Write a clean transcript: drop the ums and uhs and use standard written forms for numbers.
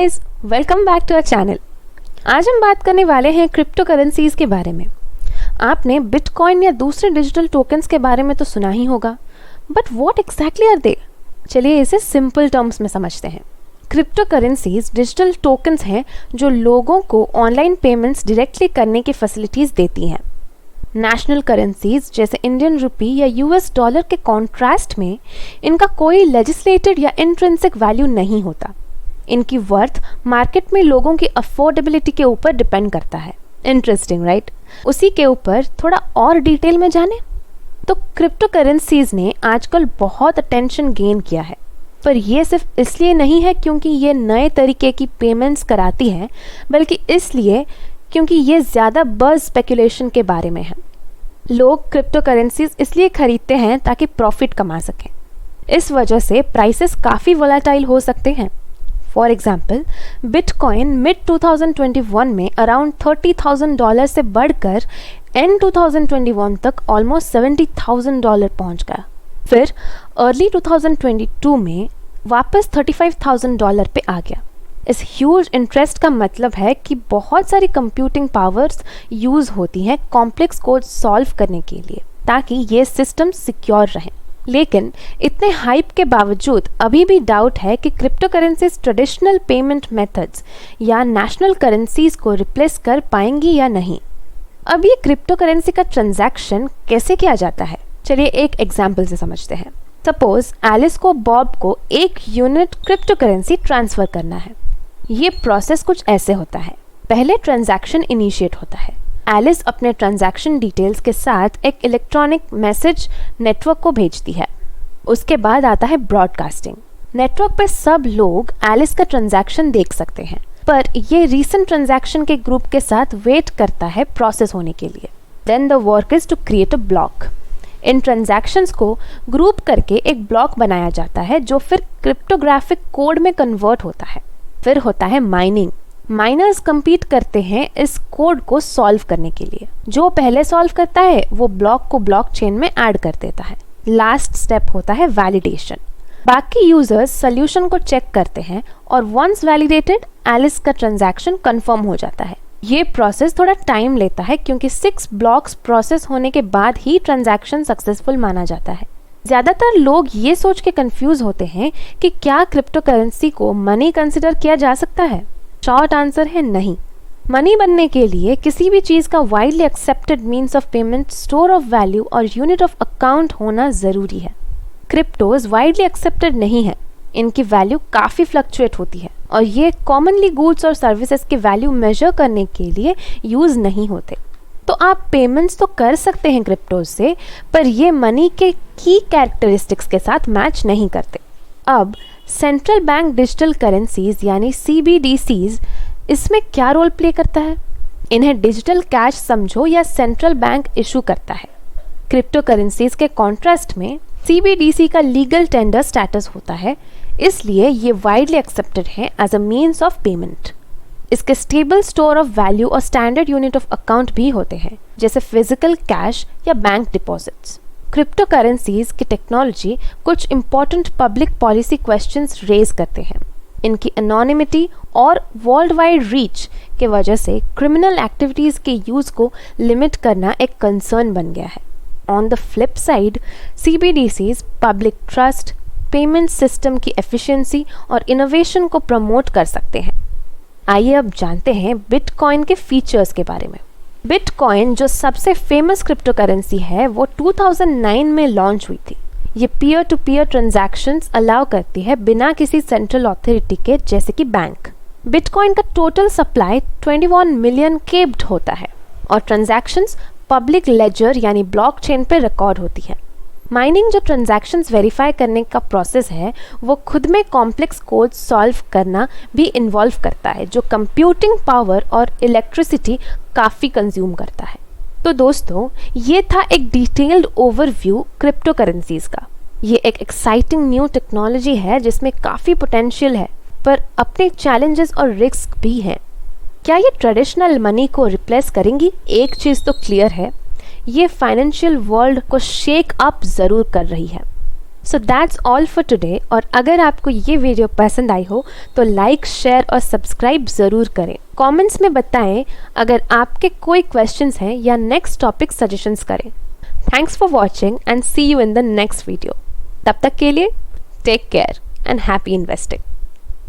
Guys, welcome back to our channel. आज हम बात करने वाले हैं क्रिप्टो करेंसीज के बारे में। आपने बिटकॉइन या दूसरे डिजिटल टोकन्स के बारे में तो सुना ही होगा, but what exactly are they? चलिए इसे सिंपल टर्म्स में समझते हैं। क्रिप्टो करेंसीज डिजिटल टोकन्स हैं जो लोगों को ऑनलाइन पेमेंट्स डायरेक्टली करने की फैसिलिटीज देती हैं। नेशनल करेंसीज जैसे इंडियन रुपी या यूएस डॉलर के कॉन्ट्रास्ट में इनका कोई लेजिस्लेटेड या इंट्रिंसिक वैल्यू नहीं होता। इनकी वर्थ मार्केट में लोगों की अफोर्डेबिलिटी के ऊपर डिपेंड करता है। Interesting right? उसी के ऊपर थोड़ा और डिटेल में जाने तो क्रिप्टो करेंसीज ने आजकल बहुत अटेंशन गेन किया है, पर यह सिर्फ इसलिए नहीं है क्योंकि ये नए तरीके की पेमेंट्स कराती है, बल्कि इसलिए क्योंकि ये ज़्यादा बज़ स्पेकुलेशन के बारे में है। लोग क्रिप्टो करेंसीज इसलिए खरीदते हैं ताकि प्रॉफिट कमा सकें। इस वजह से प्राइसेस काफ़ी वोलेटाइल हो सकते हैं। फॉर एग्जाम्पल, बिटकॉइन मिड 2021 में अराउंड $30,000 से बढ़कर एंड 2021 तक ऑलमोस्ट $70,000 पहुंच गया। फिर अर्ली 2022 में वापस $35,000 पे आ गया। इस ह्यूज इंटरेस्ट का मतलब है कि बहुत सारी कंप्यूटिंग पावर्स यूज़ होती हैं कॉम्प्लेक्स कोड सॉल्व करने के लिए, ताकि ये सिस्टम सिक्योर रहें। लेकिन इतने हाइप के बावजूद अभी भी डाउट है कि crypto currencies traditional payment methods या नेशनल करेंसीज को रिप्लेस कर पाएंगी या नहीं। अब ये क्रिप्टो करेंसी का ट्रांजैक्शन कैसे किया जाता है, चलिए एक एग्जाम्पल से समझते हैं। सपोज एलिस को बॉब को 1 यूनिट क्रिप्टो करेंसी ट्रांसफ़र करना है। ये प्रोसेस कुछ ऐसे होता है। पहले ट्रांजैक्शन इनिशिएट होता है। एलिस अपने ट्रांजैक्शन डिटेल्स के साथ एक इलेक्ट्रॉनिक मैसेज नेटवर्क को भेजती है। उसके बाद आता है ब्रॉडकास्टिंग। नेटवर्क पर सब लोग एलिस का ट्रांजैक्शन देख सकते हैं, पर ये रीसेंट ट्रांजैक्शन के ग्रुप के साथ वेट करता है प्रोसेस होने के लिए। Then the work is to create a block. इन ट्रांजैक्शंस को ग्रुप करके एक ब्लॉक बनाया जाता है जो फिर क्रिप्टोग्राफिक कोड में कन्वर्ट होता है। फिर होता है माइनिंग। माइनर्स compete करते हैं इस कोड को सॉल्व करने के लिए। जो पहले सॉल्व करता है वो ब्लॉक को ब्लॉकचेन में ऐड कर देता है। लास्ट स्टेप होता है वैलिडेशन। बाकी यूजर्स सोल्यूशन को चेक करते हैं और वंस वैलिडेटेड एलिस का ट्रांजैक्शन कंफर्म हो जाता है। ये प्रोसेस थोड़ा टाइम लेता है क्योंकि 6 ब्लॉक्स प्रोसेस होने के बाद ही ट्रांजैक्शन सक्सेसफुल माना जाता है। ज़्यादातर लोग ये सोच के कंफ्यूज होते हैं कि क्या क्रिप्टो करेंसी को मनी कंसिडर किया जा सकता है। शॉर्ट आंसर है नहीं। मनी बनने के लिए किसी भी चीज़ का widely accepted means of payment, store of value और यूनिट ऑफ अकाउंट होना ज़रूरी है। क्रिप्टोज वाइडली एक्सेप्टेड नहीं है। इनकी वैल्यू काफ़ी फ्लक्चुएट होती है और ये कॉमनली गुड्स और सर्विसेज की वैल्यू मेजर करने के लिए यूज़ नहीं होते। तो आप पेमेंट्स तो कर सकते हैं क्रिप्टोज से, पर ये मनी के की कैरेक्टरिस्टिक्स के साथ मैच नहीं करते। अब सेंट्रल बैंक डिजिटल करेंसीज यानी CBDCs इसमें क्या रोल प्ले करता है? इन्हें डिजिटल कैश समझो या सेंट्रल बैंक इशू करता है। क्रिप्टो करेंसीज के कॉन्ट्रास्ट में CBDC का लीगल टेंडर स्टेटस होता है, इसलिए ये वाइडली एक्सेप्टेड है as a means of payment. इसके स्टेबल स्टोर ऑफ वैल्यू और स्टैंडर्ड यूनिट ऑफ अकाउंट भी होते हैं, जैसे फिजिकल कैश या बैंक डिपॉजिट्स। क्रिप्टो करेंसीज की टेक्नोलॉजी कुछ important public policy questions raise करते हैं। इनकी एनोनिमिटी और वर्ल्ड वाइड रीच के वजह से क्रिमिनल एक्टिविटीज़ के यूज़ को लिमिट करना एक कंसर्न बन गया है। On the flip side, CBDCs public trust, payment system की एफिशिएंसी और इनोवेशन को प्रमोट कर सकते हैं। आइए अब जानते हैं बिटकॉइन के फीचर्स के बारे में। बिटकॉइन जो सबसे फेमस क्रिप्टो करेंसी है वो 2009 में लॉन्च हुई थी। ये peer to peer transactions allow करती है बिना किसी सेंट्रल अथॉरिटी के, जैसे कि बैंक। बिटकॉइन का टोटल सप्लाई 21 मिलियन केब्ड होता है और ट्रांजैक्शंस पब्लिक लेजर यानी ब्लॉकचेन पे रिकॉर्ड होती है। माइनिंग जो ट्रांजैक्शंस वेरीफाई करने का प्रोसेस है वो खुद में कॉम्प्लेक्स कोड सॉल्व करना भी इन्वॉल्व करता है, जो कंप्यूटिंग पावर और इलेक्ट्रिसिटी काफ़ी कंज्यूम करता है। तो दोस्तों, ये था एक डिटेल्ड ओवरव्यू क्रिप्टो करेंसीज का। ये एक एक्साइटिंग न्यू टेक्नोलॉजी है जिसमें काफ़ी पोटेंशियल है, पर अपने चैलेंजेस और रिस्क भी हैं। क्या ये ट्रेडिशनल मनी को रिप्लेस करेंगी? एक चीज़ तो क्लियर है, ये फाइनेंशियल वर्ल्ड को शेक अप ज़रूर कर रही है। So that's all for today. और अगर आपको ये वीडियो पसंद आई हो तो लाइक, शेयर और सब्सक्राइब ज़रूर करें। कमेंट्स में बताएं अगर आपके कोई क्वेश्चंस हैं या नेक्स्ट टॉपिक सजेशंस करें। Thanks for watching and see you in the next video. तब तक के लिए take care and happy investing.